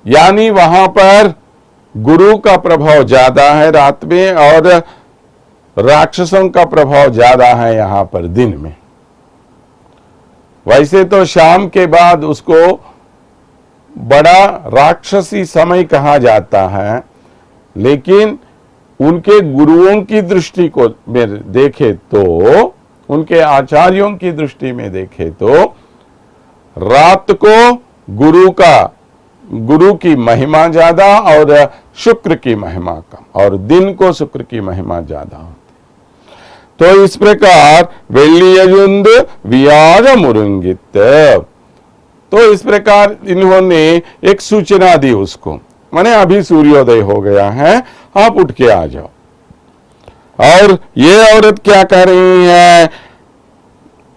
यानी वहां पर गुरु का प्रभाव ज्यादा है रात में और राक्षसों का प्रभाव ज्यादा है यहां पर दिन में। वैसे तो शाम के बाद उसको बड़ा राक्षसी समय कहा जाता है, लेकिन उनके गुरुओं की दृष्टि को में देखे तो, उनके आचार्यों की दृष्टि में देखे तो रात को गुरु की महिमा ज्यादा और शुक्र की महिमा कम, और दिन को शुक्र की महिमा ज्यादा होती। तो इस प्रकार वेलियजुंद व्याज मुरुंगित, तो इस प्रकार इन्होंने एक सूचना दी उसको माने अभी सूर्योदय हो गया है, आप उठ के आ जाओ। और ये औरत क्या कर रही है,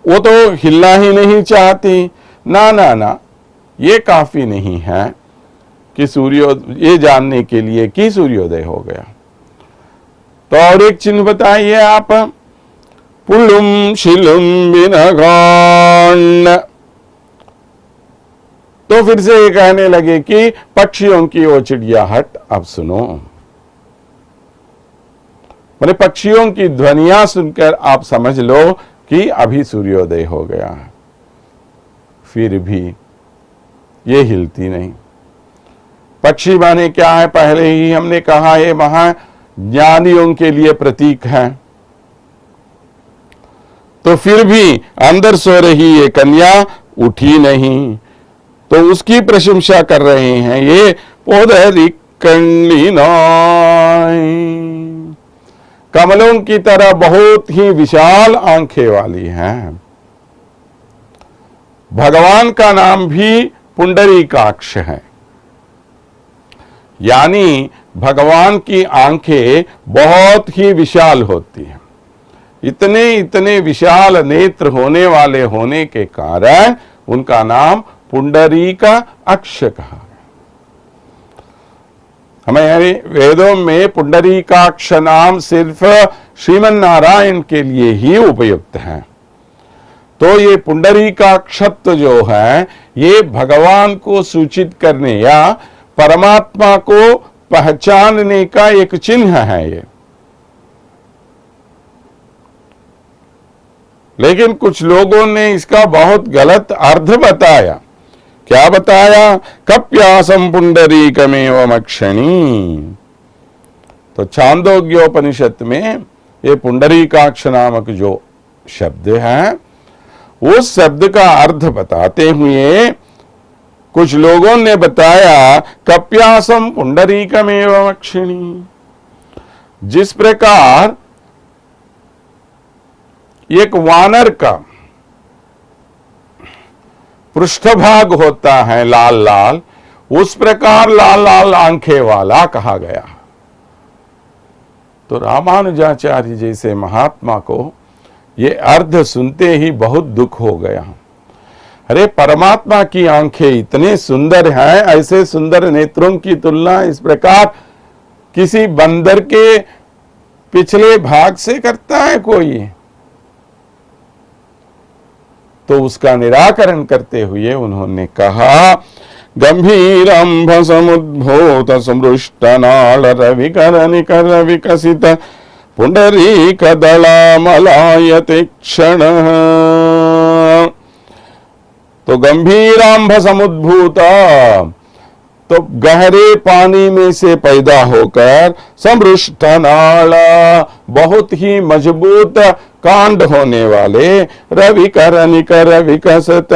वो तो हिलना ही नहीं चाहती। ना ना ना, ये काफी नहीं है कि सूर्योदय, ये जानने के लिए कि सूर्योदय हो गया। तो और एक चिन्ह बताइए आप, पुलुम शिलुम बिनगान। तो फिर से ये कहने लगे कि पक्षियों की वो चिड़ियाहट अब सुनो। मैंने पक्षियों की ध्वनियां सुनकर आप समझ लो कि अभी सूर्योदय हो गया है। फिर भी ये हिलती नहीं। पक्षी माने क्या है, पहले ही हमने कहा, ये महाज्ञानियों के लिए प्रतीक है। तो फिर भी अंदर सो रही ये कन्या उठी नहीं, तो उसकी प्रशंसा कर रहे हैं ये पोदरी कमलों की तरह बहुत ही विशाल आंखें वाली हैं। भगवान का नाम भी पुंडरीकाक्ष है, यानी भगवान की आंखें बहुत ही विशाल होती हैं। इतने इतने विशाल नेत्र होने वाले होने के कारण उनका नाम पुंडरीकाक्ष कहा। हमें वेदों में पुंडरीकाक्ष नाम सिर्फ श्रीमन नारायण के लिए ही उपयुक्त है। तो ये पुंडरीकाक्षत्व जो है, ये भगवान को सूचित करने या परमात्मा को पहचानने का एक चिन्ह है ये। लेकिन कुछ लोगों ने इसका बहुत गलत अर्थ बताया। क्या बताया, कप्यासम पुंडरीकमेव मक्षणी। तो छांदोग्योपनिषद में ये पुंडरीकाक्ष नामक जो शब्द है, उस शब्द का अर्थ बताते हुए कुछ लोगों ने बताया कप्यासम पुंडरीकमेव मक्षिणी। जिस प्रकार एक वानर का पृष्ठभाग होता है लाल लाल, उस प्रकार लाल लाल आंखें वाला कहा गया। तो रामानुजाचार्य जैसे महात्मा को ये अर्थ सुनते ही बहुत दुख हो गया। अरे परमात्मा की आंखें इतने सुंदर हैं, ऐसे सुंदर नेत्रों की तुलना इस प्रकार किसी बंदर के पिछले भाग से करता है कोई? तो उसका निराकरण करते हुए उन्होंने कहा, गंभीरंभ समुद्भूत समृष्ट नाल रविकर निकर विकसित पुंडरीक दलामलायते क्षण। तो गंभीरांभ समुद्भूत, तो गहरे पानी में से पैदा होकर समृष्ट नाल, बहुत ही मजबूत कांड होने वाले, रविकर निकर विकसित,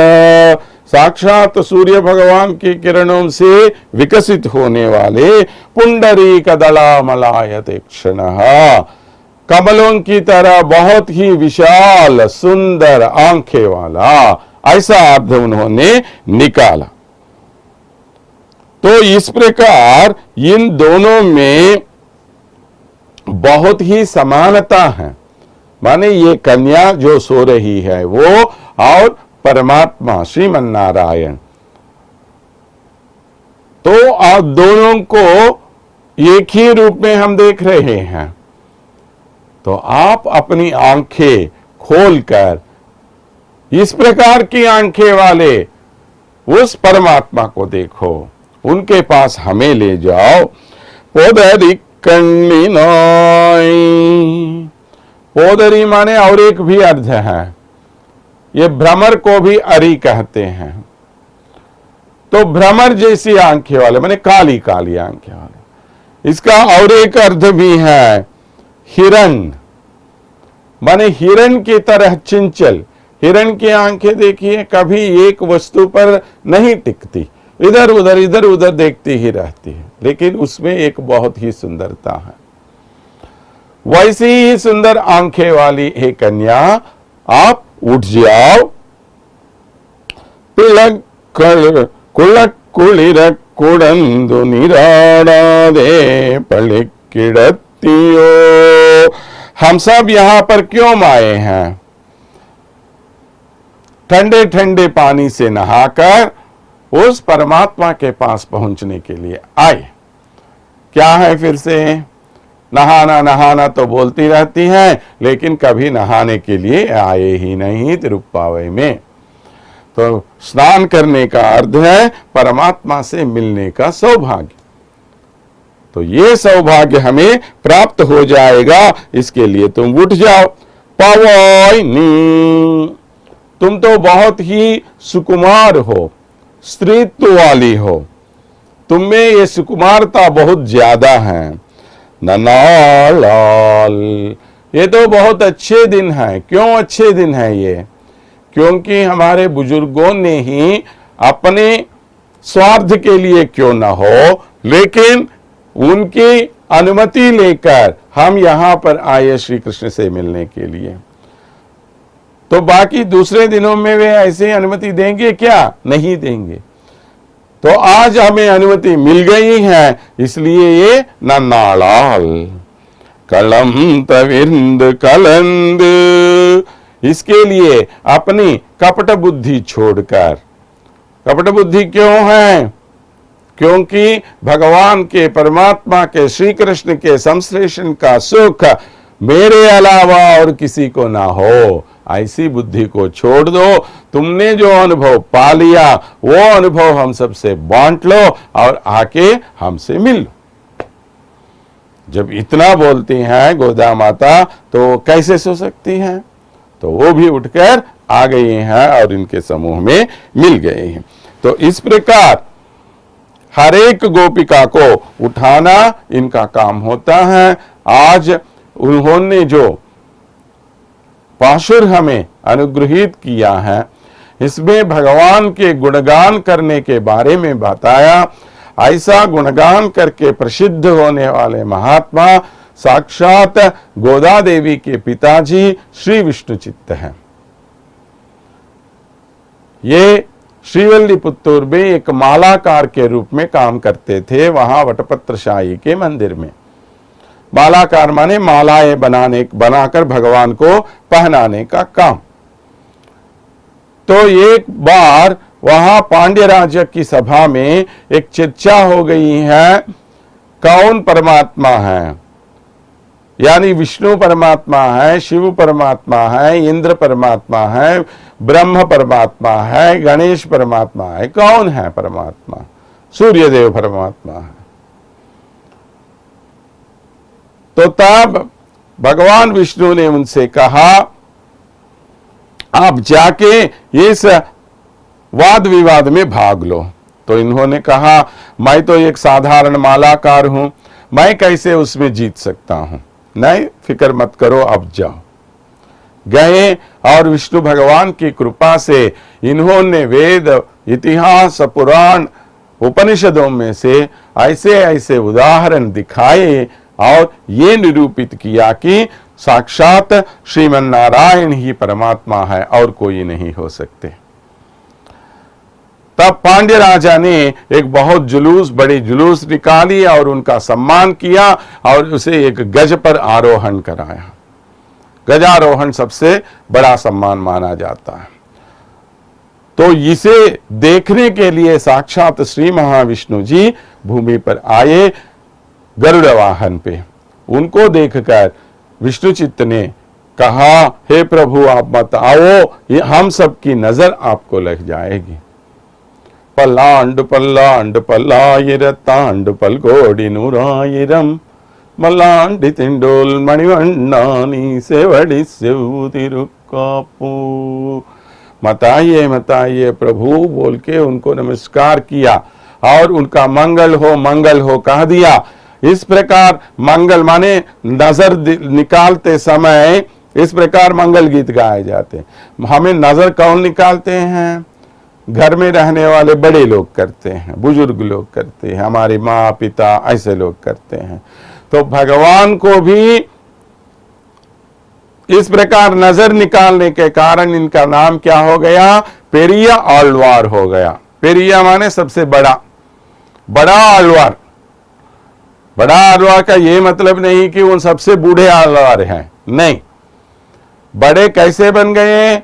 साक्षात सूर्य भगवान की किरणों से विकसित होने वाले, पुंडरीक दलामलायते क्षणः, कमलों की तरह बहुत ही विशाल सुंदर आंखें वाला, ऐसा अर्थ उन्होंने निकाला। तो इस प्रकार इन दोनों में बहुत ही समानता है। माने ये कन्या जो सो रही है वो और परमात्मा श्रीमन नारायण, तो आप दोनों को एक ही रूप में हम देख रहे हैं। तो आप अपनी आंखें खोलकर इस प्रकार की आंखें वाले उस परमात्मा को देखो, उनके पास हमें ले जाओ। पोदरी पोदरी माने और एक भी अर्थ है, ये भ्रमर को भी अरी कहते हैं। तो भ्रमर जैसी आंखें वाले माने काली काली आंखें वाले। इसका और एक अर्थ भी है हिरण, माने हिरण की तरह चंचल। हिरण की आंखें देखिए कभी एक वस्तु पर नहीं टिकती, इधर उधर देखती ही रहती है, लेकिन उसमें एक बहुत ही सुंदरता है। वैसी ही सुंदर आंखें वाली एक कन्या, आप उठ जाओ। कुलक कुलिर कुडंदु निराड़ादे पलिक्किडत्तियो। हम सब यहां पर क्यों आए हैं? ठंडे ठंडे पानी से नहाकर उस परमात्मा के पास पहुंचने के लिए आए। क्या है फिर से? नहाना नहाना तो बोलती रहती हैं, लेकिन कभी नहाने के लिए आए ही नहीं तिरुप्पावई में। तो स्नान करने का अर्थ है परमात्मा से मिलने का सौभाग्य। तो ये सौभाग्य हमें प्राप्त हो जाएगा, इसके लिए तुम उठ जाओ। पवनी, तुम तो बहुत ही सुकुमार हो, स्त्रीत्व वाली हो, तुम में ये सुकुमारता बहुत ज्यादा है। ननालाल, ये तो बहुत अच्छे दिन हैं। क्यों अच्छे दिन हैं ये? क्योंकि हमारे बुजुर्गों ने ही अपने स्वार्थ के लिए क्यों ना हो, लेकिन उनकी अनुमति लेकर हम यहां पर आए श्री कृष्ण से मिलने के लिए। तो बाकी दूसरे दिनों में वे ऐसे अनुमति देंगे क्या? नहीं देंगे। तो आज हमें अनुमति मिल गई है, इसलिए ये नन्नालाल। कलम तविंद कलंद, इसके लिए अपनी कपट बुद्धि छोड़कर। कपट बुद्धि क्यों है? क्योंकि भगवान के, परमात्मा के, श्री कृष्ण के संश्लेषण का सुख मेरे अलावा और किसी को ना हो, ऐसी बुद्धि को छोड़ दो। तुमने जो अनुभव पा लिया वो अनुभव हम सबसे बांट लो और आके हमसे मिल लो। जब इतना बोलती हैं गोदा माता, तो कैसे सो सकती हैं? तो वो भी उठकर आ गई हैं और इनके समूह में मिल गए हैं। तो इस प्रकार हर एक गोपिका को उठाना इनका काम होता है। आज उन्होंने जो पाशुर हमें अनुग्रहित किया है, इसमें भगवान के गुणगान करने के बारे में बताया। ऐसा गुणगान करके प्रसिद्ध होने वाले महात्मा साक्षात गोदा देवी के पिताजी श्री विष्णुचित्त हैं। ये श्रीवल्लीपुत्तूर में एक मालाकार के रूप में काम करते थे, वहां वटपत्रशाही के मंदिर में। मालाकार माने मालाएं बनाकर भगवान को पहनाने का काम। तो एक बार वहां पांड्य राज्य की सभा में एक चर्चा हो गई है, कौन परमात्मा है? यानी विष्णु परमात्मा है, शिव परमात्मा है, इंद्र परमात्मा है, ब्रह्म परमात्मा है, गणेश परमात्मा है, कौन है परमात्मा? सूर्यदेव परमात्मा है। तो तब भगवान विष्णु ने उनसे कहा, आप जाके इस वाद विवाद में भाग लो। तो इन्होंने कहा, मैं तो एक साधारण मालाकार हूं, मैं कैसे उसमें जीत सकता हूं? नहीं, फिक्र मत करो, अब जाओ। गए और विष्णु भगवान की कृपा से इन्होंने वेद, इतिहास, पुराण, उपनिषदों में से ऐसे ऐसे उदाहरण दिखाए और ये निरूपित किया कि साक्षात श्रीमन नारायण ही परमात्मा है और कोई नहीं हो सकते। तब पांड्य राजा ने एक बहुत बड़ी जुलूस निकाली और उनका सम्मान किया और उसे एक गज पर आरोहण कराया। गजारोहण सबसे बड़ा सम्मान माना जाता है। तो इसे देखने के लिए साक्षात श्री महाविष्णु जी भूमि पर आए गरुड़ वाहन पे। उनको देखकर विष्णुचित्त ने कहा, हे प्रभु आप मत आओ, ये हम सब की नजर आपको लग जाएगी। पल्लांड पल्लांड पल्लायर तांड पलगोड़ी नूरायिरम मल्लांडी तिंडोल मणिवन्नानी सेवड़ी सेवतिरुक्कापू। मताइए प्रभु बोल के उनको नमस्कार किया और उनका मंगल हो कह दिया। इस प्रकार मंगल माने नजर निकालते समय इस प्रकार मंगल गीत गाए जाते। हमें नजर कौन निकालते हैं? घर में रहने वाले बड़े लोग करते हैं, बुजुर्ग लोग करते हैं, हमारे माँ पिता ऐसे लोग करते हैं। तो भगवान को भी इस प्रकार नजर निकालने के कारण इनका नाम क्या हो गया? पेरिया आल्वार हो गया। पेरिया माने सबसे बड़ा, बड़ा आलवार। बड़ा आलवार का ये मतलब नहीं कि उन सबसे बूढ़े आलवार हैं, नहीं। बड़े कैसे बन गए?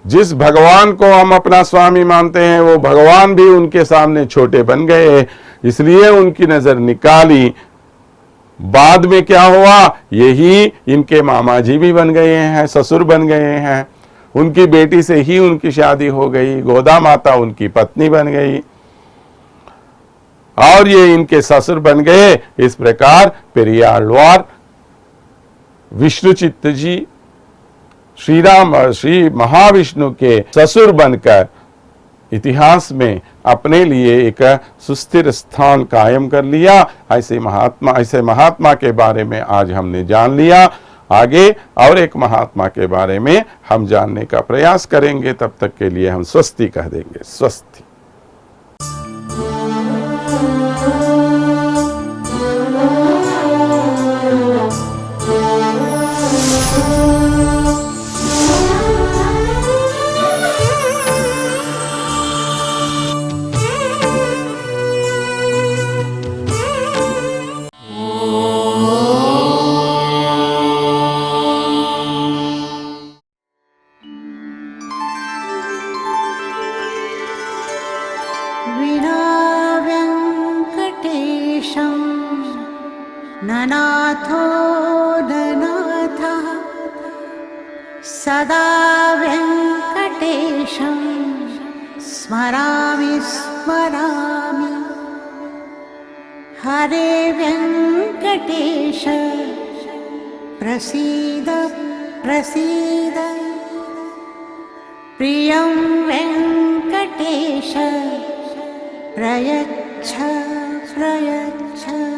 जिस भगवान को हम अपना स्वामी मानते हैं वो भगवान भी उनके सामने छोटे बन गए, इसलिए उनकी नजर निकाली। बाद में क्या हुआ? यही इनके मामा जी भी बन गए हैं, ससुर बन गए हैं। उनकी बेटी से ही उनकी शादी हो गई, गोदा माता उनकी पत्नी बन गई और ये इनके ससुर बन गए। इस प्रकार पेरियार विष्णुचित्त जी श्री महाविष्णु के ससुर बनकर इतिहास में अपने लिए एक सुस्थिर स्थान कायम कर लिया। ऐसे महात्मा के बारे में आज हमने जान लिया। आगे और एक महात्मा के बारे में हम जानने का प्रयास करेंगे। तब तक के लिए हम स्वस्ति कह देंगे। स्वस्ति। ननाथो ननाथः सदा वेङ्कटेशं स्मरामि स्मरामि। हरे वेङ्कटेश प्रसीद प्रसीद। प्रियं वेङ्कटेश प्रयच्छ प्रयच्छ।